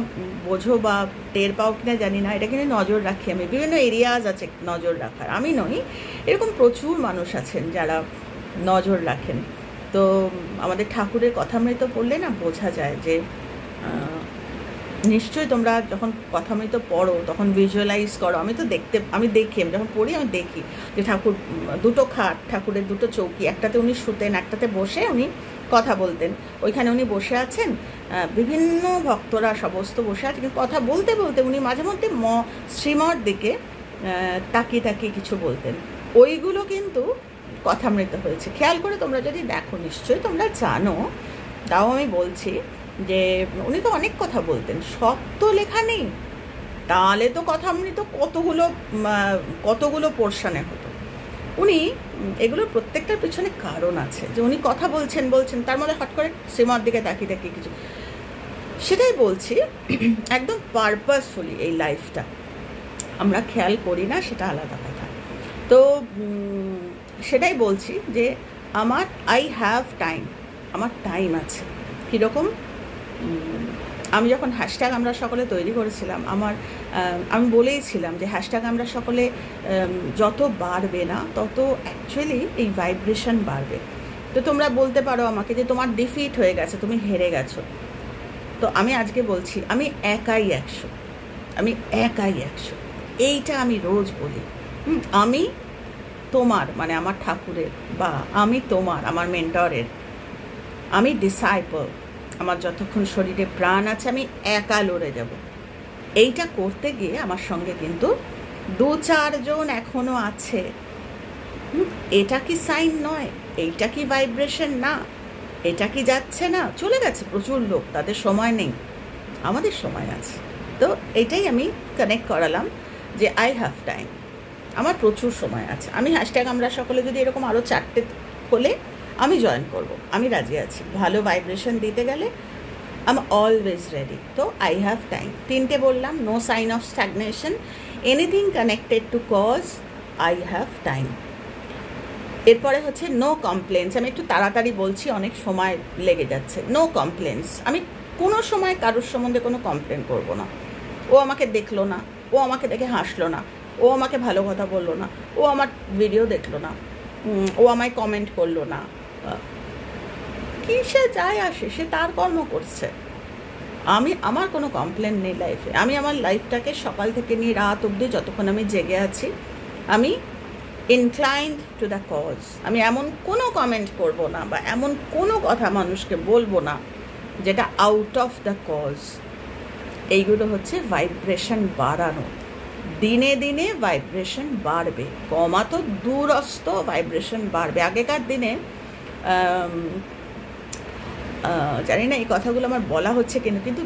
বোঝো বা টের পাও কিনা জানি না, এটা কিন্তু নজর রাখি আমি, বিভিন্ন এরিয়াজ আছে নজর রাখার, আমি নই, এরকম প্রচুর মানুষ আছেন যারা নজর রাখেন। তো আমাদের ঠাকুরের কথামৃত পড়লে না বোঝা যায় যে নিশ্চয়ই তোমরা যখন কথামৃত পড়ো তখন ভিজুয়ালাইজ করো, আমি দেখি, আমি যখন পড়ি আমি দেখি যে ঠাকুর দুটো খাট, ঠাকুরের দুটো চৌকি, একটাতে উনি শুতেন, একটাতে বসে উনি কথা বলতেন, ওইখানে উনি বসে আছেন, বিভিন্ন ভক্তরা সমস্ত বসে আছে, কিন্তু কথা বলতে বলতে উনি মাঝে মধ্যে শ্রীমর দিকে তাকিয়ে কিছু বলতেন, ওইগুলো কিন্তু কথামৃত হয়েছে। খেয়াল করে তোমরা যদি দেখো, নিশ্চয়ই তোমরা জানো, তাও আমি বলছি যে উনি তো অনেক কথা বলতেন, সব তো লেখা নেই, তাহলে তো কথামৃত কতগুলো পোর্শনে হতো। উনি এগুলোর প্রত্যেকটার পিছনে কারণ আছে, যে উনি কথা বলছেন, তার মধ্যে হট করে শ্রীমর দিকে তাকিয়ে কিছু, সেটাই বলছি, একদম পারপাসফুলি এই লাইফটা আমরা খেয়াল করি না, সেটা আলাদা কথা। তো সেটাই বলছি যে আমার আই হ্যাভ টাইম, আমার টাইম আছে। কীরকম, আমি যখন হ্যাশট্যাগ আমরা সকলে তৈরি করেছিলাম, আমি বলেইছিলাম যে হ্যাশট্যাগ আমরা সকলে যত বাড়বে না তত অ্যাকচুয়ালি এই ভাইব্রেশন বাড়বে। তো তোমরা বলতে পারো আমাকে যে তোমার ডিফিট হয়ে গেছে, তুমি হেরে গেছো, তো আমি আজকে বলছি আমি একাই 100, এইটা আমি রোজ বলি। আমি তোমার, মানে আমার ঠাকুরের, বা আমি তোমার, আমার মেন্টরের, আমি ডিসাইপল, আমার যতক্ষণ শরীরে প্রাণ আছে আমি একা লড়ে যাব। এইটা করতে গিয়ে আমার সঙ্গে কিন্তু 2-4 জন এখনো আছে। এটা কি সাইন নয়? এইটা কি ভাইব্রেশন না? এটা কি যাচ্ছে না? চলে গেছে প্রচুর লোক, তাদের সময় নেই, আমাদের সময় আছে। তো এটাই আমি কানেক্ট করালাম যে আই হ্যাভ টাইম, আমার প্রচুর সময় আছে। আমি হ্যাশট্যাগ আমরা সকলে যদি এরকম আরও 4টে খোলে আমি জয়েন করব, আমি রাজি আছি। ভালো ভাইব্রেশন দিতে গেলে আই এম অলওয়েজ রেডি। তো আই হ্যাভ টাইম 3টে বললাম, no sign of stagnation, anything connected to cause, I have time. এরপরে হচ্ছে নো কমপ্লেন্স, আমি একটু তাড়াতাড়ি বলছি, অনেক সময় লেগে যাচ্ছে। নো কমপ্লেন্স, আমি কোনো সময় কারোর সম্বন্ধে কোনো কমপ্লেন করব না। ও আমাকে দেখলো না, ও আমাকে দেখে হাসলো না, ও আমাকে ভালো কথা বললো না, ও আমার ভিডিও দেখলো না, ও আমায় কমেন্ট করলো না, কি সে যায় আসে, সে তার কর্ম করছে। আমার কোনো কমপ্লেন নেই লাইফে। আমি আমার লাইফটাকে সকাল থেকে নিয়ে রাত অবধি যতক্ষণ আমি জেগে আছি, আমি ইনক্লাইন্ড টু দ্য কজ। আমি এমন কোনো কমেন্ট করব না, বা এমন কোনো কথা মানুষকে বলবো না যেটা আউট অফ দ্য কজ। এইগুলো হচ্ছে ভাইব্রেশন বাড়ানো। দিনে দিনে ভাইব্রেশন বাড়বে, কমা তো দূরস্থ, ভাইব্রেশন বাড়বে। আগেকার দিনে জানি না এই কথাগুলো আমার বলা হচ্ছে কিন্তু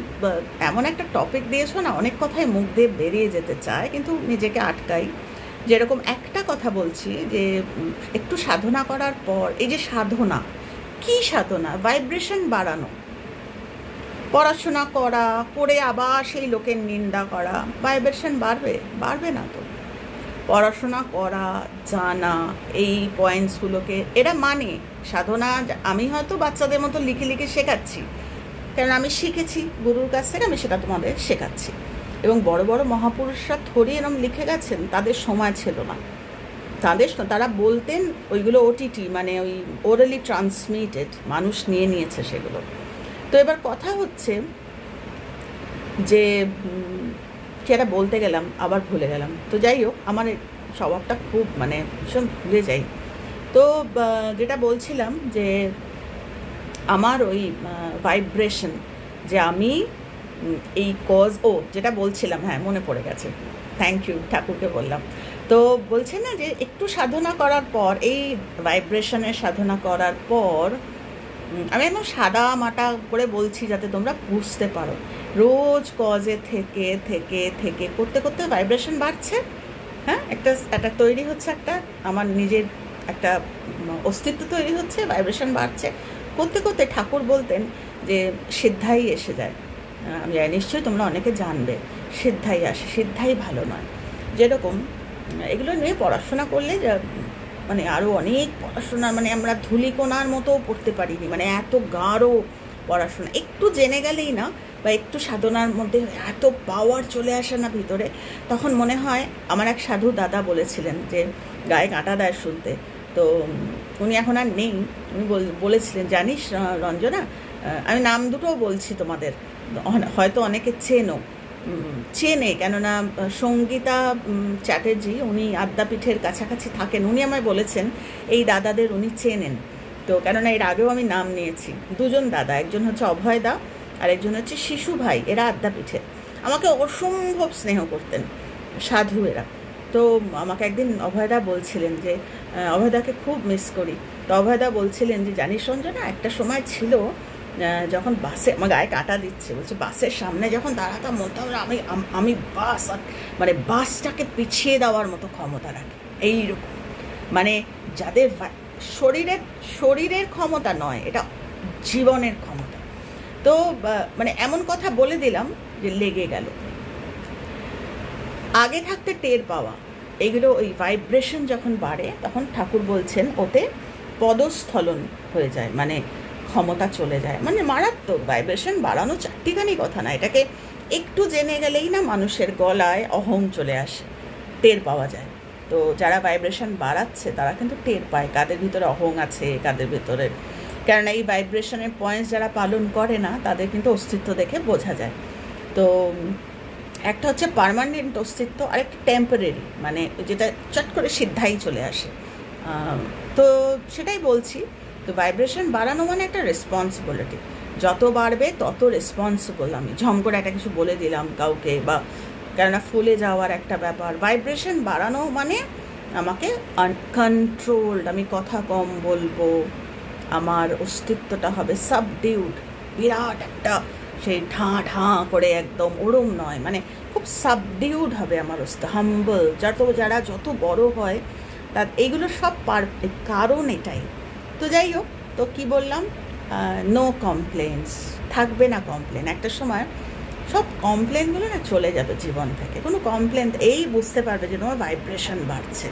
এমন একটা টপিক দিয়েছো না, অনেক কথাই মুখ দিয়ে বেরিয়ে যেতে চায়, কিন্তু নিজেকে আটকাই। যেরকম একটা কথা বলছি যে একটু সাধনা করার পর, এই যে সাধনা, কি সাধনা? ভাইব্রেশন বাড়ানো। পড়াশোনা করা করে আবার সেই লোকের নিন্দা করা, ভাইব্রেশন বাড়বে? বাড়বে না তো। পড়াশোনা করা, জানা, এই পয়েন্টসগুলোকে এরা মানে সাধনা। আমি হয়তো বাচ্চাদের মতো লিখে লিখে শেখাচ্ছি, কারণ আমি শিখেছি গুরুর কাছ থেকে, আমি সেটা তোমাদের শেখাচ্ছি। এবং বড় বড় মহাপুরুষরা থরি এরম লিখে গেছেন, তাদের সময় ছিল না। তারা বলতেন ওইগুলো ওটিটি, মানে ওই ওরালি ট্রান্সমিটেড, মানুষ নিয়ে নিয়েছে সেগুলো। তো এবার কথা হচ্ছে যে সেটা বলতে গেলাম আবার ভুলে গেলাম। তো যাই হোক, আমার স্বভাবটা খুব মানে ভীষণ ভুলে যাই। তো যেটা বলছিলাম যে আমার ওই ভাইব্রেশন, যে আমি এই যেটা বলছিলাম, হ্যাঁ মনে পড়ে গেছে, থ্যাংক ইউ, ঠাকুরকে বললাম। তো বলছে না যে একটু সাধনা করার পর, এই ভাইব্রেশনের সাধনা করার পর, আমি একদম সাদা মাটা করে বলছি যাতে তোমরা বুঝতে পারো, রোজ কজে থেকে থেকে থেকে করতে করতে ভাইব্রেশন বাড়ছে। হ্যাঁ, একটা তৈরি হচ্ছে, একটা আমার নিজের একটা অস্তিত্ব তৈরি হচ্ছে, ভাইব্রেশন বাড়ছে। করতে করতে ঠাকুর বলতেন যে সিদ্ধাই এসে যায়। আমি জানি নিশ্চয়ই তোমরা অনেকে জানবে, সিদ্ধাই আসে। সিদ্ধাই ভালো নয়। যেরকম এগুলো নিয়ে পড়াশোনা করলে মানে আরও অনেক পড়াশোনা, মানে আমরা ধূলিকণার মতো পড়তে পারিনি, মানে এত গাঢ় পড়াশোনা। একটু জেনে গেলেই না, বা একটু সাধনার মধ্যে এত পাওয়ার চলে আসে না ভিতরে, তখন মনে হয়। আমার এক সাধু দাদা বলেছিলেন যে গায়ে কাঁটা দেয় শুনতে। তো উনি এখন আর নেই। উনি বলেছিলেন, জানিস রঞ্জনা, আমি নাম দুটোও বলছি তোমাদের, হয়তো অনেকে চেনে, কেননা সঙ্গীতা চ্যাটার্জি, উনি আদ্যাপীঠের কাছাকাছি থাকেন। উনি আমায় বলেছেন এই দাদাদের উনি চেনেন। তো কেননা এর আগেও আমি নাম নিয়েছি, দুজন দাদা, একজন হচ্ছে অভয় দা আর একজন হচ্ছে শিশু ভাই। এরা আদ্যাপীঠে আমাকে অসম্ভব স্নেহ করতেন, সাধু এরা। তো আমাকে একদিন অভয়দা বলছিলেন যে অভয়দাকে খুব মিস করি। তো অভয়দা বলছিলেন যে জানিস রঞ্জনা, একটা সময় ছিল যখন বাসে, আমার গায়ে কাঁটা দিচ্ছে, বলছে বাসের সামনে যখন দাঁড়াতাম মতো আমি মানে বাসটাকে পিছিয়ে দেওয়ার মতো ক্ষমতা রাখি। এইরকম মানে যাদের শরীরের ক্ষমতা নয়, এটা জীবনের ক্ষমতা। তো মানে এমন কথা বলে দিলাম যে লেগে গেল। আগে থাকতে টের পাওয়া এগুলো, ওই ভাইব্রেশন যখন বাড়ে তখন ঠাকুর বলছেন ওতে পদস্খলন হয়ে যায়, মানে ক্ষমতা চলে যায়। মানে মারাত্মক। ভাইব্রেশন বাড়ানো চারটিখানি কথা না, এটাকে একটু জেনে গেলেই না মানুষের গলায় অহং চলে আসে, টের পাওয়া যায়। তো যারা ভাইব্রেশন বাড়াচ্ছে তারা কিন্তু টের পায় কাদের ভিতরে অহং আছে, কাদের ভিতরে। কেননা এই ভাইব্রেশনের পয়েন্টস যারা পালন করে না, তাদের কিন্তু অস্তিত্ব দেখে বোঝা যায়। তো একটা হচ্ছে পার্মানেন্ট অস্তিত্ব, আর একটা টেম্পোরারি, মানে যেটা চট করে সিদ্ধাই চলে আসে। তো সেটাই বলছি। তো ভাইব্রেশন বাড়ানো মানে একটা রেসপন্সিবিলিটি, যত বাড়বে তত রেসপন্সিবল। আমি ঝম করে একটা কিছু বলে দিলাম কাউকে, বা কেননা ফুলে যাওয়ার একটা ব্যাপার। ভাইব্রেশন বাড়ানো মানে আমাকে আনকন্ট্রোলড, আমি কথা কম বলবো, আমার অস্তিত্বটা হবে সাবডিউড, বিরাট একটা সেই ঢাঁ করে একদম ওরম নয়, মানে খুব সাবডিউড হবে আমার অস্তিত্ব, হাম্বল। যারা যত বড় হয় তার এইগুলো সব কারণ এটাই। তো যাই হোক, তো কি বললাম, নো কমপ্লেন্স, থাকবে না কমপ্লেন। একটা সময় সব কমপ্লেনগুলো না চলে যাবে জীবন থেকে, কোনো কমপ্লেন, এই বুঝতে পারবে যে তোমার ভাইব্রেশন বাড়ছে।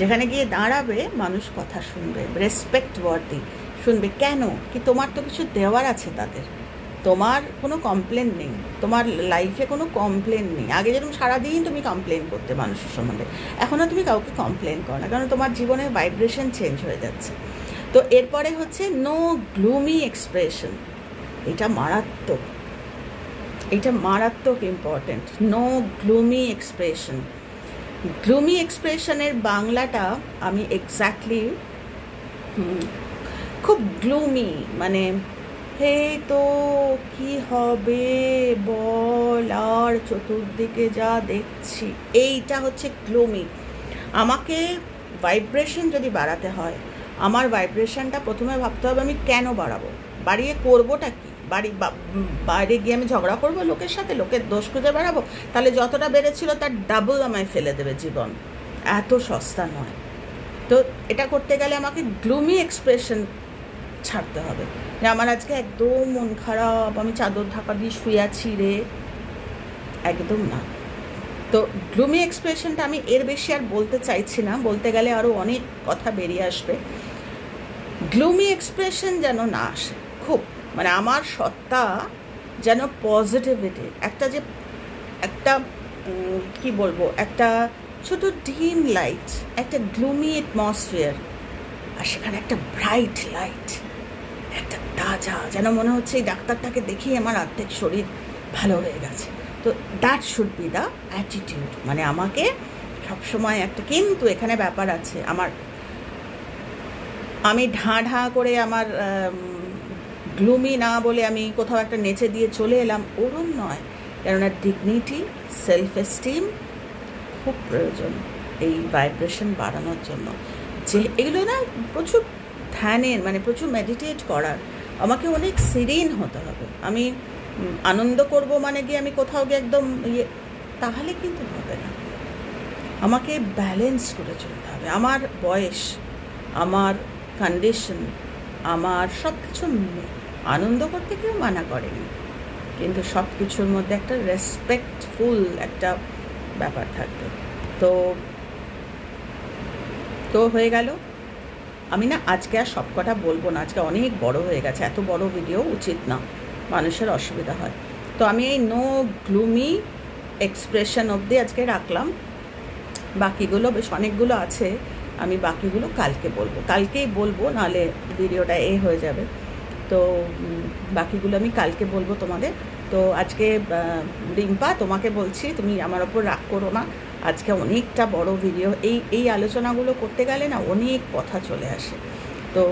যেখানে গিয়ে দাঁড়াবে মানুষ কথা শুনবে, রেসপেক্ট ওয়ার্দি শুনবে। কেন কি? তোমার তো কিছু দেওয়ার আছে তাদের, তোমার কোনো কমপ্লেন নেই, তোমার লাইফে কোনো কমপ্লেন নেই। আগে যেরকম সারাদিন তুমি কমপ্লেন করতে মানুষের সম্বন্ধে, এখনও তুমি কাউকে কমপ্লেন করো না, কারণ তোমার জীবনের ভাইব্রেশন চেঞ্জ হয়ে যাচ্ছে। তো এরপরে হচ্ছে নো গ্লুমি এক্সপ্রেশন। এটা মারাত্মক, এটা মারাত্মক important. No gloomy expression. Gloomy এক্সপ্রেশনের বাংলাটা আমি এক্স্যাক্টলি, খুব গ্লুমি মানে হে তো কি হবে বল, আর চতুর্দিকে যা দেখছি, এইটা হচ্ছে গ্লুমি। আমাকে ভাইব্রেশন যদি বাড়াতে হয়, আমার ভাইব্রেশনটা প্রথমে ভাবতে হবে আমি কেন বাড়াবো, বাড়িয়ে করবোটা কি? বাইরে গিয়ে আমি ঝগড়া করবো লোকের সাথে, লোকের দোষ খুঁজে বেড়াবো? তাহলে যতটা বেড়েছিল তার ডাবল আমায় ফেলে দেবে জীবন। এত সস্তা নয়। তো এটা করতে গেলে আমাকে গ্লুমি এক্সপ্রেশন ছাড়তে হবে, যে আমার আজকে একদম মন খারাপ, আমি চাদর ঢাকা দিয়ে শুয়ে আছি রে, একদম না। তো গ্লুমি এক্সপ্রেশনটা আমি এর বেশি আর বলতে চাইছি না, বলতে গেলে আরও অনেক কথা বেরিয়ে আসবে। গ্লুমি এক্সপ্রেশন যেন না আসে, খুব মানে আমার সত্তা যেন পজিটিভিটি, একটা কি বলবো, একটা ছোট ডিম লাইট, একটা গ্লুমি অ্যাটমসফিয়ার, আর সেখানে একটা ব্রাইট লাইট, একটা তাজা, যেন মনে হচ্ছে এই ডাক্তারটাকে দেখি আমার অর্ধেক শরীর ভালো হয়ে গেছে। তো that should be the attitude. মানে আমাকে সবসময় একটা, কিন্তু এখানে ব্যাপার আছে, আমি ঢাঁ করে আমার গ্লুমি না বলে আমি কোথাও একটা নেচে দিয়ে চলে এলাম, ওরম নয়। কেননা ডিগনিটি, সেলফ এস্টিম খুব প্রয়োজন এই ভাইব্রেশন বাড়ানোর জন্য। যে এগুলো না প্রচুর ধ্যানের, মানে প্রচুর মেডিটেট করার, আমাকে অনেক সিরিন হতে হবে। আমি আনন্দ করব মানে গিয়ে আমি কোথাও গিয়ে একদম তাহলে কিন্তু হবে না। আমাকে ব্যালেন্স করে চলতে হবে। আমার বয়স, আমার কন্ডিশন, আমার সব কিছু, আনন্দ করতে কেউ মানা করেনি, কিন্তু সব কিছুর মধ্যে একটা রেসপেক্টফুল একটা ব্যাপার থাকবে। তো হয়ে গেল। আমি না আজকে আর সব কটা বলবো না, আজকে অনেক বড় হয়ে গেছে, এত বড় ভিডিও উচিত না, মানুষের অসুবিধা হয়। তো আমি এই নো গ্লুমি এক্সপ্রেশন অবধি আজকে রাখলাম। বাকিগুলো বেশ অনেকগুলো আছে, আমি বাকিগুলো কালকেই বলবো, নাহলে ভিডিওটা হয়ে যাবে। তো বাকিগুলো আমি কালকে বলবো তোমাদের। তো আজকে রিম্পা, তোমাকে বলছি, তুমি আমার ওপর রাগ করো না, আজকে অনেকটা বড় ভিডিও, এই আলোচনাগুলো করতে গেলে না অনেক কথা চলে আসে। তো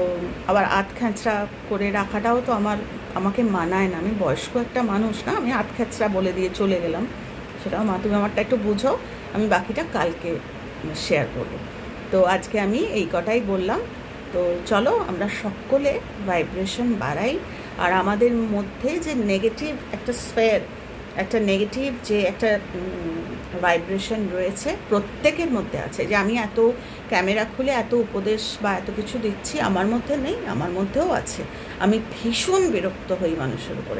আবার আধখ্যাঁচড়া করে রাখাটাও তো আমাকে মানায় না, আমি বয়স্ক একটা মানুষ না, আমি আধখ্যাঁচড়া বলে দিয়ে চলে গেলাম, সেটাও তুমি আমারটা একটু বুঝো, আমি বাকিটা কালকে শেয়ার করবো। তো আজকে আমি এই কটাই বললাম। তো চলো আমরা সকলে ভাইব্রেশন বাড়াই, আর আমাদের মধ্যে যে নেগেটিভ একটা স্ফেয়ার, একটা নেগেটিভ যে একটা ভাইব্রেশন রয়েছে, প্রত্যেকের মধ্যে আছে। যে আমি এত ক্যামেরা খুলে এত উপদেশ বা এত কিছু দিচ্ছি, আমার মধ্যে নেই, আমার মধ্যেও আছে। আমি ভীষণ বিরক্ত হই মানুষের উপর,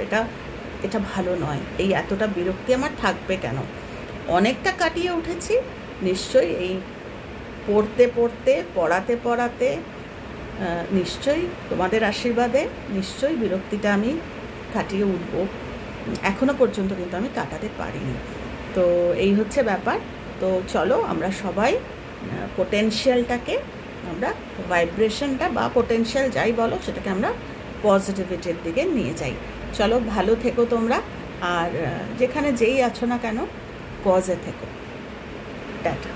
এটা ভালো নয়। এই এতটা বিরক্তি আমার থাকবে কেন? অনেকটা কাটিয়ে উঠেছি নিশ্চয়ই, এই পড়াতে নিশ্চয়ই তোমাদের আশীর্বাদে নিশ্চয়ই বিরক্তিটা আমি কাটিয়ে উঠবো। এখনও পর্যন্ত কিন্তু আমি কাটাতে পারিনি। তো এই হচ্ছে ব্যাপার। তো চলো আমরা সবাই পোটেনশিয়ালটাকে, আমরা ভাইব্রেশনটা বা পোটেনশিয়াল যাই বলো, সেটাকে আমরা পজিটিভিটির দিকে নিয়ে যাই। চলো, ভালো থেকো তোমরা, আর যেখানে যেই আছো না কেন পজে থেকো। টাটা।